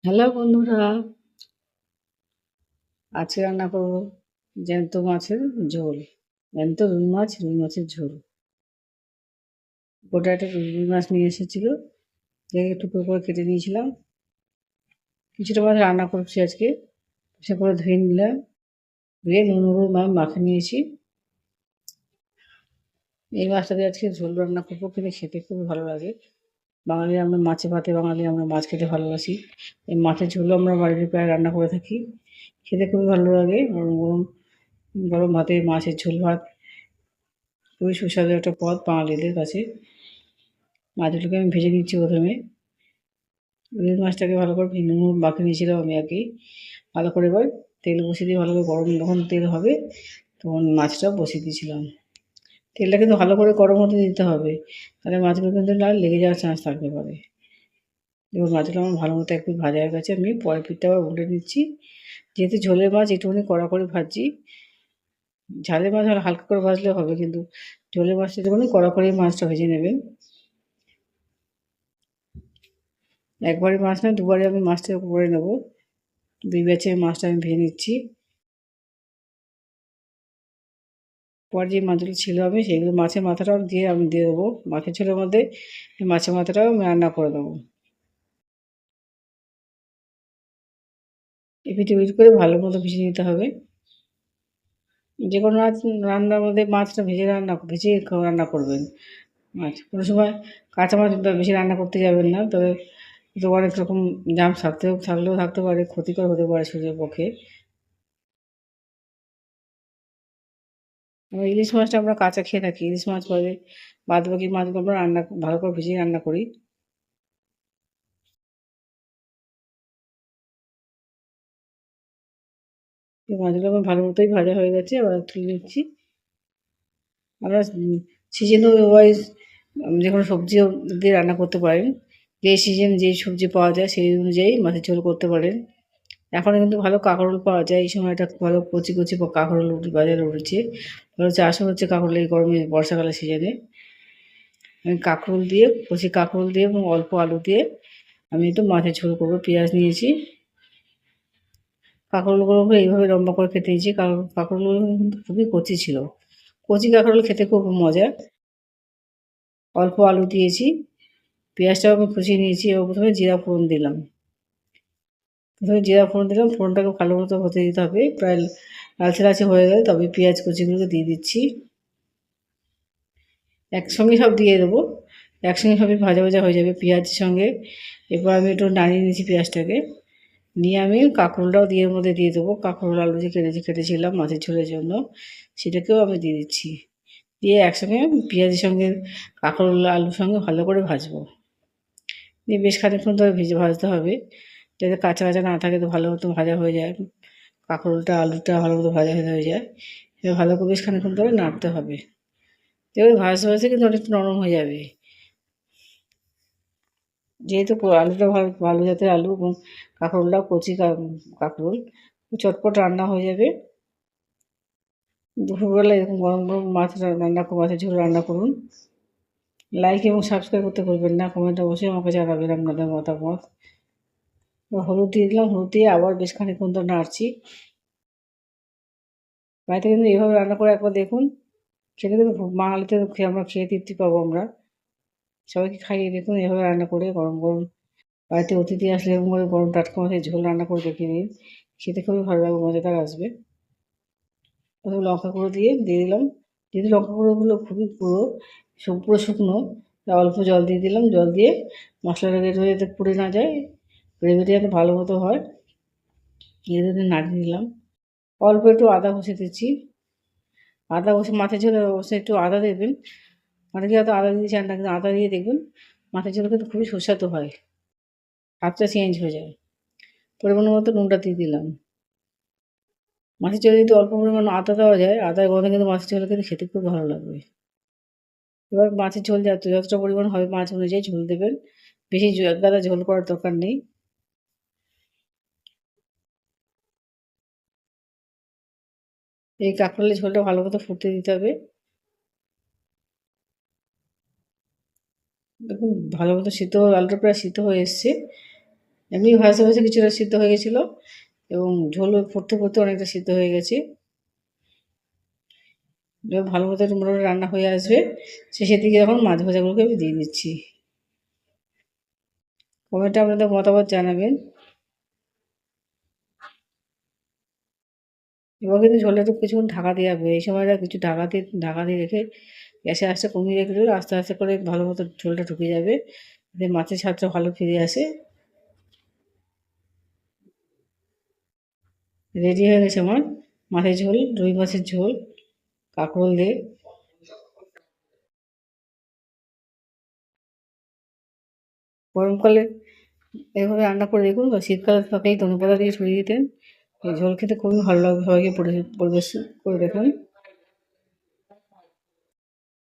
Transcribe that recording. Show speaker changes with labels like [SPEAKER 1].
[SPEAKER 1] Hello বন্ধুরা, আজকে রান্না করব জ্যান্ত মাছের ঝোল। জ্যান্ত রুই মাছের ঝোল। গোটা একটা রুই মাছ নিয়ে এসেছিল, যেটাকে টুকরো করে কেটে নিয়েছিলাম। কিছুটা মাছ রান্না করছি আজকে, সে করে ধুয়ে নিলাম। ধুয়ে নুন হলুদ মাখিয়ে নিয়েছি। এই মাছটা দিয়ে আজকে ঝোল রান্না করবো, কিন্তু খেতে খুবই ভালো লাগে। বাঙালি আমরা মাছে ভাতে বাঙালি, আমরা মাছ খেতে ভালোবাসি। এই মাছের ঝোলও আমরা বাড়িতে প্রায় রান্না করে থাকি। খেতে খুবই ভালো লাগে। গরম গরম গরম ভাতে মাছের ঝোল ভাত খুবই সুস্বাদু একটা পদ বাঙালিদের কাছে। মাছগুলোকে আমি ভেজে নিচ্ছি প্রথমে। রুই মাছটাকে ভালো করে নুন মাখিয়ে নিয়েছিলাম আমি আগে। ভালো করে এবার তেল বসিয়ে দিয়ে ভালো করে গরম যখন তেল হবে তখন মাছটা বসিয়ে দিয়েছিলাম। তেলটা কিন্তু ভালো করে গরম হতে দিতে হবে, তাহলে মাছগুলো কিন্তু না লেগে যাওয়ার চান্স থাকতে পারে। এবার মাছগুলো আমার ভালো মতো একটু ভাজা হয়ে গেছে, আমি পরের পিঠটা আবার উল্টে নিচ্ছি। যেহেতু ঝোলের মাছ একটুখানি কড়া করে ভাজছি, ঝালের মাছ হালকা করে ভাজলে হবে, কিন্তু ঝোলের মাছটা একটুখানি কড়া করে মাছটা ভেজে নেবেন। একবারে মাছ না, দুবারে আমি মাছটা করে নেবো। দুই ব্যাচে মাছটা আমি ভেজে নিচ্ছি। পর যে মাছগুলো ছিল আমি সেইগুলো মাছের মাথাটাও দিয়ে আমি দিয়ে দেবো মাছের ঝোলের মধ্যে। মাছের মাথাটাও আমি রান্না করে দেবো। এপিঠ ওপিঠ করে ভালো মতো ভেজে নিতে হবে। যে কোনো মাছ রান্নার মধ্যে মাছটা ভেজে রান্না করবেন। মাছ কোনো সময় কাঁচা মাছ বেশি রান্না করতে যাবেন না, তবে তো অনেক রকম জার্মস থাকলেও থাকতে পারে, ক্ষতিকর হতে পারে শরীরের পক্ষে। ইলিশ মাছটা আমরা কাঁচা খেয়ে থাকি, ইলিশ মাছ বাদ বাকি মাছগুলো আমরা ভালো করে ভেজে রান্না করি। এই মাছগুলো আমার ভালো মতোই ভাজা হয়ে গেছে, আবার তুলে নিচ্ছি। আমরা সিজন ওয়াইজ যে কোনো সবজিও দিয়ে রান্না করতে পারেন। যে সিজন যেই সবজি পাওয়া যায় সেই অনুযায়ী মাছের ঝোল করতে পারেন। এখন কিন্তু ভালো কাঁকরোল পাওয়া যায়, এই সময়টা ভালো কচি কচি কাঁকরোল বাজারে উঠেছে। ভালো চাষও হচ্ছে কাঁকরোল এই গরমে বর্ষাকালের সিজনে। আমি কচি কাঁকরোল দিয়ে এবং অল্প আলু দিয়ে আমি একটু মাছের ঝোল করবো। পেঁয়াজ নিয়েছি। কাঁকরোলগুলোকে এইভাবে লম্বা করে কেটে দিয়েছি, কারণ কাঁকরোলগুলো কিন্তু খুবই কচি ছিল। কচি কাঁকরোল খেতে খুব মজা। অল্প আলু দিয়েছি, পেঁয়াজটাও আমি কুচিয়ে নিয়েছি। এবার প্রথমে জিরা ফোড়ন দিলাম, ফোড়নটাকে ভালো মতো হতে দিতে হবে। প্রায় লালচে লালচে হয়ে গেলে তবে পেঁয়াজ কুচিগুলোকে দিয়ে দিচ্ছি। একসঙ্গে সব দিয়ে দেবো, একসঙ্গে সবই ভাজা ভাজা হয়ে যাবে পেঁয়াজের সঙ্গে। এরপর আমি একটু নাড়িয়ে নিয়েছি পেঁয়াজটাকে, নিয়ে আমি কাঁকরোলটাও দিয়ে এর মধ্যে দিয়ে দেবো। কাঁকরোল আলু যে কেটেছিলাম মাছের ঝোলের জন্য, সেটাকেও আমি দিয়ে দিচ্ছি। দিয়ে একসঙ্গে পেঁয়াজের সঙ্গে কাঁকরোল আলুর সঙ্গে ভালো করে ভাজবো। দিয়ে বেশ খানিকক্ষণ ধরে ভাজতে হবে, যাতে কাঁচা কাঁচা না থাকে, তো ভালো মতো ভাজা হয়ে যায়। কাঁকরোলটা আলুটা ভালো মতো ভাজা হয়ে যায়। এবার ভালো করে বেশ খানিকক্ষণ ধরে নাড়তে হবে। এবার ভাজতে ভাজতে কিন্তু অনেকটা নরম হয়ে যাবে। যেহেতু আলুটা ভালো ভালো জাতের আলু এবং কাঁকরোলটাও কচি কাঁকরোল, চটপট রান্না হয়ে যাবে। দুপুরবেলা এরকম গরম গরম মাছের ঝোল রান্না করুন। লাইক এবং সাবস্ক্রাইব করতে ভুলবেন না। কমেন্টে অবশ্যই আমাকে জানাবেন আপনাদের মতামত। হলুদ দিয়ে দিলাম, হলুদ দিয়ে আবার বেশ খানিকক্ষণ ধরে নাড়ছি। বাড়িতে কিন্তু এভাবে রান্না করে একবার দেখুন, খেতে কিন্তু বাঙালিতে আমরা খেয়ে তৃপ্তি পাবো আমরা। সবাইকে খাইয়ে দেখুন এভাবে রান্না করে গরম গরম। বাড়িতে অতিথি আসলে এরকম করে গরম টাটকা মাছের ঝোল রান্না করে দেখিয়ে দিন, খেতে খুবই ভালো লাগবে, মজাদার আসবে। প্রথমে লঙ্কা গুঁড়ো দিয়ে দিলাম। যেহেতু লঙ্কা গুঁড়োগুলো খুবই পুরো শুকনো, তাই অল্প জল দিয়ে দিলাম। জল দিয়ে মশলাটা যাতে পুড়ে না যায়, গ্রেভিটা যাতে ভালো মতো হয়, এটাতে নাড়িয়ে নিলাম। অল্প একটু আদা ঘষে দিচ্ছি। আদা ঘষে মাছের ঝোলে অবশ্যই একটু আদা দেবেন। অনেকে হয়তো আদা দিতে চান না, কিন্তু আদা দিয়ে দেখবেন মাছের ঝোল কিন্তু খুবই সুস্বাদু হয়, স্বাদটা চেঞ্জ হয়ে যায়। পরিমাণ মতো নুনটা দিয়ে দিলাম। মাছের ঝোলে যদি অল্প পরিমাণ আদা দেওয়া যায়, আদার গন্ধে কিন্তু মাছের ঝোল কিন্তু খেতে খুব ভালো লাগবে। এবার মাছের ঝোল যতটা পরিমাণ হবে মাছ অনুযায়ী ঝোল দেবেন, বেশি একগাদা ঝোল করার দরকার নেই। এই কাঁকরোলের ঝোলটা ভালো মতো ফুটতে দিতে হবে। দেখুন ভালো মতো সিদ্ধ আলুটা প্রায় সিদ্ধ হয়ে এসছে। এমনি ভাসে ভাসে কিছুটা সিদ্ধ হয়ে গেছিলো এবং ঝোল পড়তে পড়তে অনেকটা সিদ্ধ হয়ে গেছে। এবার ভালো মতো মোটামুটি রান্না হয়ে আসবে, শেষের দিকে এখন মাছ ভাজাগুলোকে আমি দিয়ে দিচ্ছি। কমেন্টে আপনাদের মতামত জানাবেন। এবার কিন্তু ঝোলটা একটু কিছুক্ষণ ঢাকা দিয়ে রাখবে, এই সময়টা কিছু ঢাকা দিয়ে রেখে গ্যাসের আঁচটা কমিয়ে রেখে দেবে, আস্তে আস্তে করে ভালো মতো ঝোলটা ঢুকে যাবে, যাতে মাছের স্বাদটা ভালো ফিরে আসে। রেডি হয়ে গেছে আমার মাছের ঝোল, রুই মাছের ঝোল কাঁকরোল দিয়ে। গরমকালে এভাবে রান্না করে দেখুন, বা শীতকালে থাকলেই ধনেপাতা দিয়ে ছড়িয়ে দিতেন। এই ঝোল খেতে খুবই ভালো লাগবে, সবাইকে পরিবেশ করে দেখুন।